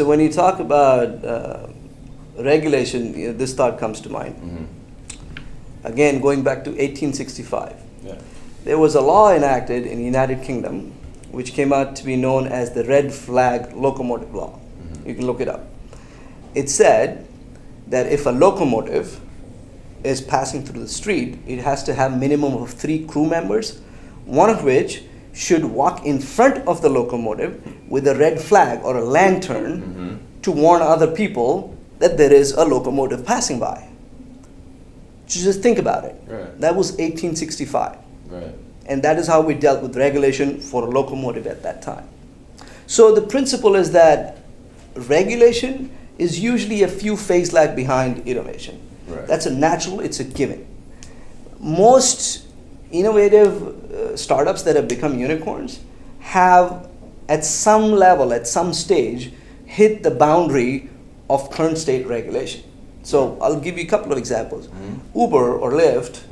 So when you talk about regulation, this thought comes to mind. Again, going back to 1865, there was a law enacted in the United Kingdom which came out to be known as the Red Flag Locomotive Law. You can look it up. It said that if a locomotive is passing through the street, it has to have minimum of 3 crew members, one of which should walk in front of the locomotive with a red flag or a lantern to warn other people that there is a locomotive passing by. Just think about it. Right. That was 1865. Right. And that is how we dealt with regulation for a locomotive at that time. So the principle is that regulation is usually a few phase lag behind innovation. Right. That's a natural, it's a given. Most innovative startups that have become unicorns have at some level, at some stage, hit the boundary of current state regulation. So I'll give you a couple of examples. Uber or Lyft,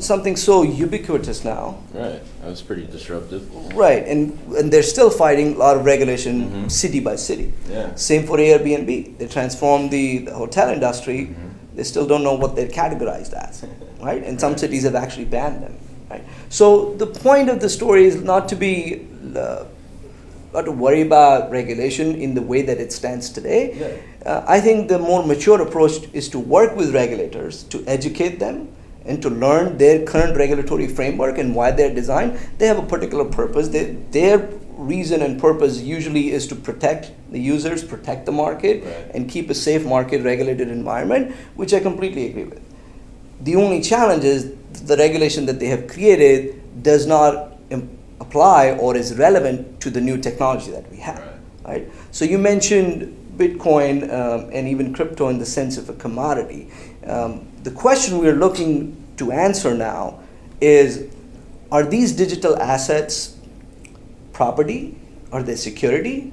something so ubiquitous now. Right, that was pretty disruptive. Right, and they're still fighting a lot of regulation city by city. Yeah. Same for Airbnb. They transformed the hotel industry. They still don't know what they're categorized as, right? And some cities have actually banned them, right? So the point of the story is not to be, not to worry about regulation in the way that it stands today. I think the more mature approach is to work with regulators, to educate them, and to learn their current regulatory framework and why they're designed. They have a particular purpose. Their reason and purpose usually is to protect the users, protect the market, and keep a safe market regulated environment, which I completely agree with. The only challenge is the regulation that they have created does not apply or is relevant to the new technology that we have. Right? So you mentioned Bitcoin and even crypto in the sense of a commodity. The question we're looking to answer now is, are these digital assets property? Are they security?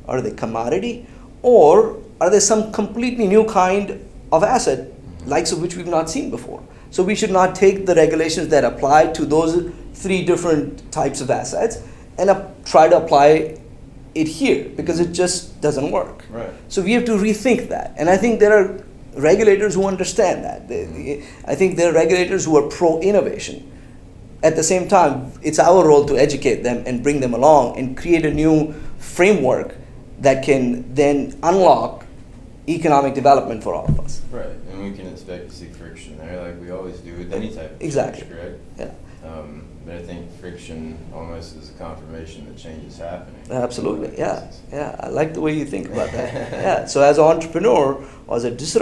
Are they commodity? Or are they some completely new kind of asset, likes of which we've not seen before? So we should not take the regulations that apply to those 3 different types of assets and try to apply it here, because it just doesn't work. Right. So we have to rethink that. And I think there are regulators who understand that. I think there are regulators who are pro-innovation. At the same time, it's our role to educate them and bring them along and create a new framework that can then unlock economic development for all of us. Right, and we can expect to see friction there, like we always do with any type of Exactly. change, correct? Yeah. But I think friction almost is a confirmation that change is happening. Absolutely. Yeah. Yeah. I like the way you think about that. Yeah. So as an entrepreneur or as a disruptor,